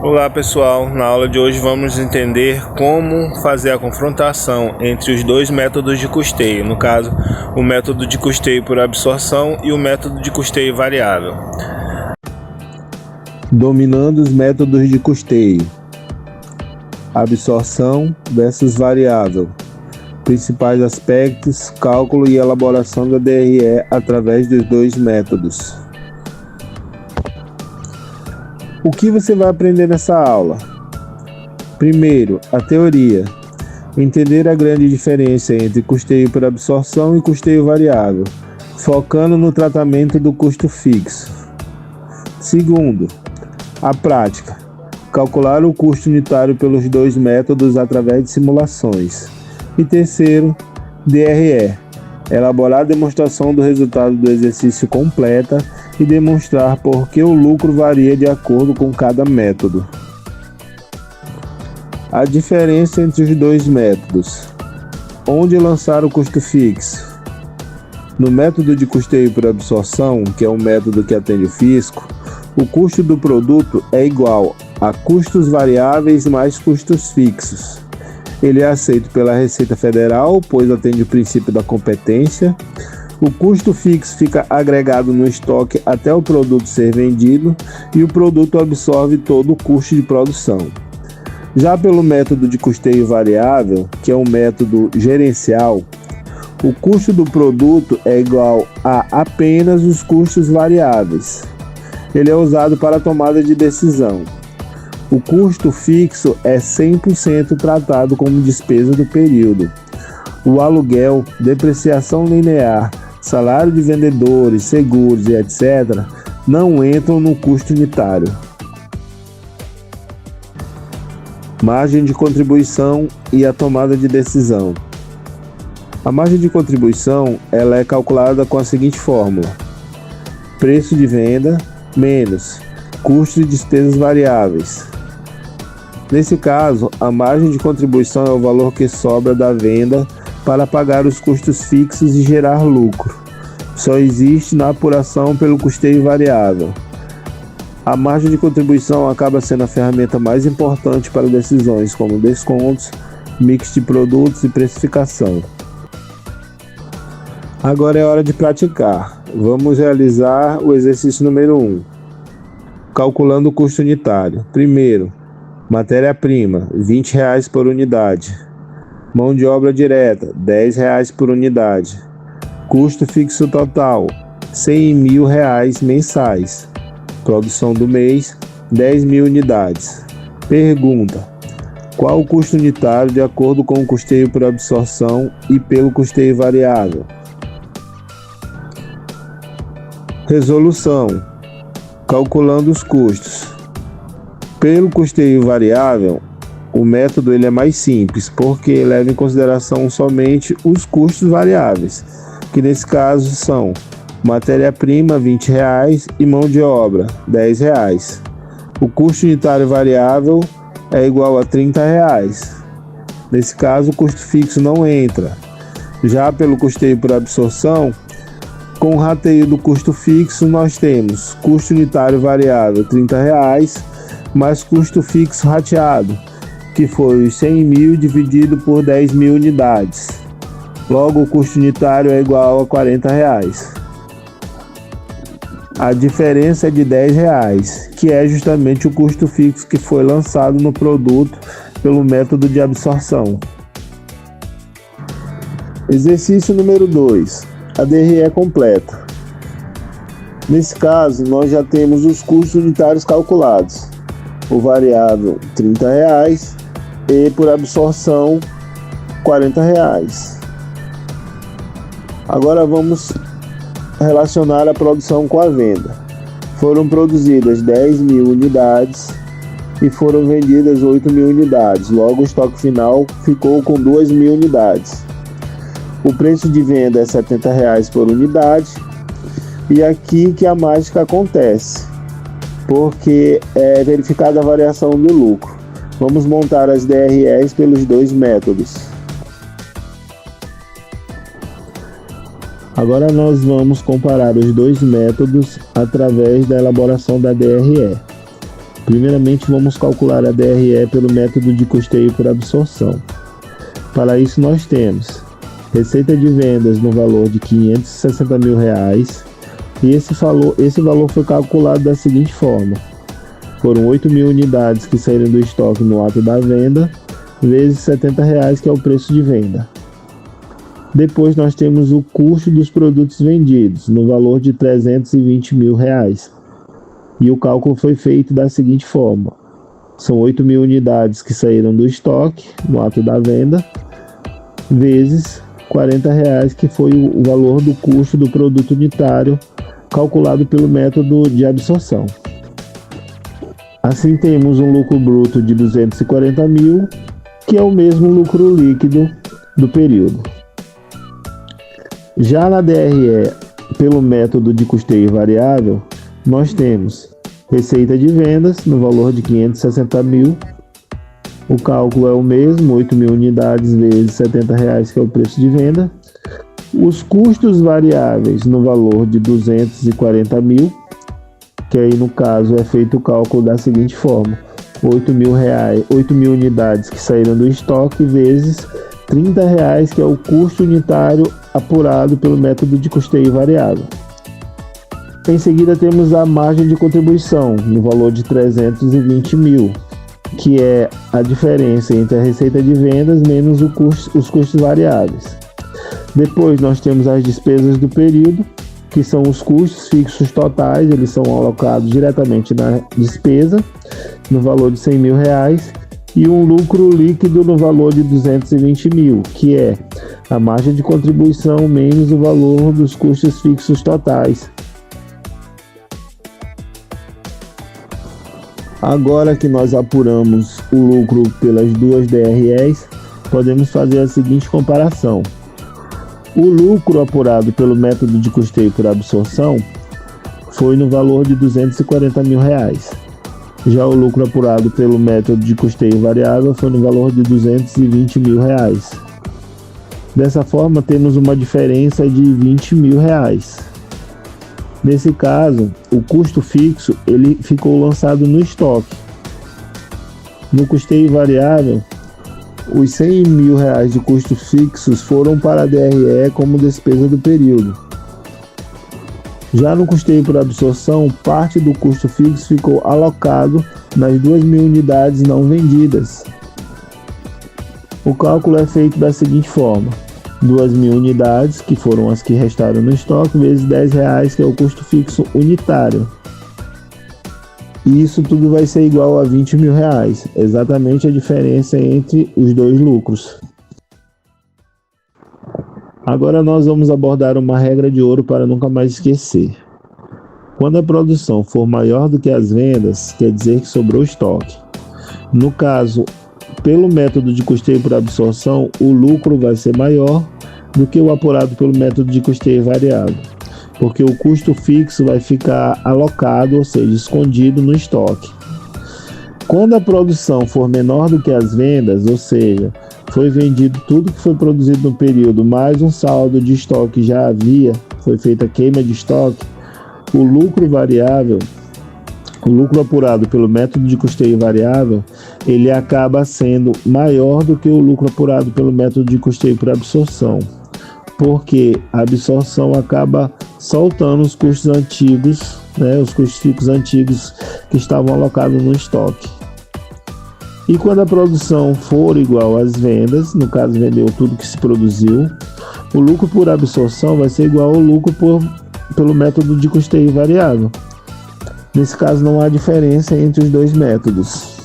Olá pessoal, na aula de hoje vamos entender como fazer a confrontação entre os dois métodos de custeio, no caso o método de custeio por absorção e o método de custeio variável. Dominando os métodos de custeio: absorção versus variável, principais aspectos, cálculo e elaboração da DRE através dos dois métodos. O que você vai aprender nessa aula? Primeiro, a teoria. Entender a grande diferença entre custeio por absorção e custeio variável, focando no tratamento do custo fixo. Segundo, a prática. Calcular o custo unitário pelos dois métodos através de simulações. E terceiro, DRE. Elaborar a demonstração do resultado do exercício completa e demonstrar por que o lucro varia de acordo com cada método. A diferença entre os dois métodos. Onde lançar o custo fixo? No método de custeio por absorção, que é o método que atende o fisco, o custo do produto é igual a custos variáveis mais custos fixos. Ele é aceito pela Receita Federal, pois atende o princípio da competência. O custo fixo fica agregado no estoque até o produto ser vendido e o produto absorve todo o custo de produção. Já pelo método de custeio variável, que é um método gerencial, o custo do produto é igual a apenas os custos variáveis. Ele é usado para a tomada de decisão. O custo fixo é 100% tratado como despesa do período. O aluguel, depreciação linear, salário de vendedores, seguros e etc. não entram no custo unitário. Margem de contribuição e a tomada de decisão. A margem de contribuição ela é calculada com a seguinte fórmula: preço de venda menos custos e despesas variáveis. Nesse caso, a margem de contribuição é o valor que sobra da venda para pagar os custos fixos e gerar lucro. Só existe na apuração pelo custeio variável. A margem de contribuição acaba sendo a ferramenta mais importante para decisões como descontos, mix de produtos e precificação. Agora é hora de praticar. Vamos realizar o exercício número 1. Calculando o custo unitário. Primeiro, matéria-prima, R$ 20 por unidade. Mão de obra direta, R$ 10 por unidade. Custo fixo total, R$ 100.000 mensais. Produção do mês, 10.000 unidades. Pergunta: qual o custo unitário de acordo com o custeio por absorção e pelo custeio variável? Resolução: calculando os custos. Pelo custeio variável, o método ele é mais simples, porque leva em consideração somente os custos variáveis, que nesse caso são matéria-prima, R$ 20 e mão de obra, R$ 10. O custo unitário variável é igual a R$ 30. Nesse caso, o custo fixo não entra. Já pelo custeio por absorção, com o rateio do custo fixo, nós temos custo unitário variável R$ 30, mais custo fixo rateado, que foi os 100.000 dividido por 10.000 unidades. Logo, o custo unitário é igual a R$ 40. A diferença é de R$ 10, que é justamente o custo fixo que foi lançado no produto pelo método de absorção. Exercício número 2. A DRE completa. Nesse caso, nós já temos os custos unitários calculados. O variável R$ 30 e por absorção R$ 40. Agora vamos relacionar a produção com a venda. Foram produzidas 10.000 unidades e foram vendidas 8.000 unidades. Logo, o estoque final ficou com 2.000 unidades. O preço de venda é R$ 70 por unidade. E aqui que a mágica acontece, porque é verificada a variação do lucro. Vamos montar as DREs pelos dois métodos. Agora nós vamos comparar os dois métodos através da elaboração da DRE. Primeiramente, vamos calcular a DRE pelo método de custeio por absorção. Para isso, nós temos receita de vendas no valor de R$560 mil, e esse valor foi calculado da seguinte forma: foram 8.000 unidades que saíram do estoque no ato da venda, vezes R$70, que é o preço de venda. Depois nós temos o custo dos produtos vendidos, no valor de R$320 mil. E o cálculo foi feito da seguinte forma: são 8.000 unidades que saíram do estoque no ato da venda, vezes R$40, que foi o valor do custo do produto unitário, calculado pelo método de absorção. Assim temos um lucro bruto de 240 mil, que é o mesmo lucro líquido do período. Já na DRE, pelo método de custeio variável, nós temos receita de vendas no valor de 560 mil. O cálculo é o mesmo, 8.000 unidades vezes R$70, que é o preço de venda. Os custos variáveis no valor de 240 mil, que aí no caso é feito o cálculo da seguinte forma: 8.000 unidades que saíram do estoque vezes R$30, que é o custo unitário apurado pelo método de custeio variável. Em seguida temos a margem de contribuição no valor de 320 mil, que é a diferença entre a receita de vendas menos os custos variáveis. Depois nós temos as despesas do período, que são os custos fixos totais, eles são alocados diretamente na despesa, no valor de R$100 mil, e um lucro líquido no valor de 220 mil, que é a margem de contribuição menos o valor dos custos fixos totais. Agora que nós apuramos o lucro pelas duas DREs, podemos fazer a seguinte comparação. O lucro apurado pelo método de custeio por absorção foi no valor de R$240 mil. Já o lucro apurado pelo método de custeio variável foi no valor de R$220 mil. Dessa forma, temos uma diferença de R$20 mil. Nesse caso, o custo fixo ele ficou lançado no estoque. No custeio variável, os R$100 mil de custos fixos foram para a DRE como despesa do período. Já no custeio por absorção, parte do custo fixo ficou alocado nas 2.000 unidades não vendidas. O cálculo é feito da seguinte forma: 2.000 unidades, que foram as que restaram no estoque, vezes R$10, que é o custo fixo unitário. E isso tudo vai ser igual a R$20 mil, exatamente a diferença entre os dois lucros. Agora nós vamos abordar uma regra de ouro para nunca mais esquecer. Quando a produção for maior do que as vendas, quer dizer que sobrou estoque. No caso, pelo método de custeio por absorção, o lucro vai ser maior do que o apurado pelo método de custeio variável, porque o custo fixo vai ficar alocado, ou seja, escondido no estoque. Quando a produção for menor do que as vendas, ou seja, foi vendido tudo que foi produzido no período, mais um saldo de estoque já havia, foi feita queima de estoque, o lucro variável, o lucro apurado pelo método de custeio variável, ele acaba sendo maior do que o lucro apurado pelo método de custeio por absorção, porque a absorção acaba soltando os custos antigos, os custos fixos antigos que estavam alocados no estoque. E quando a produção for igual às vendas, no caso vendeu tudo que se produziu, o lucro por absorção vai ser igual ao lucro pelo método de custeio variável. Nesse caso não há diferença entre os dois métodos.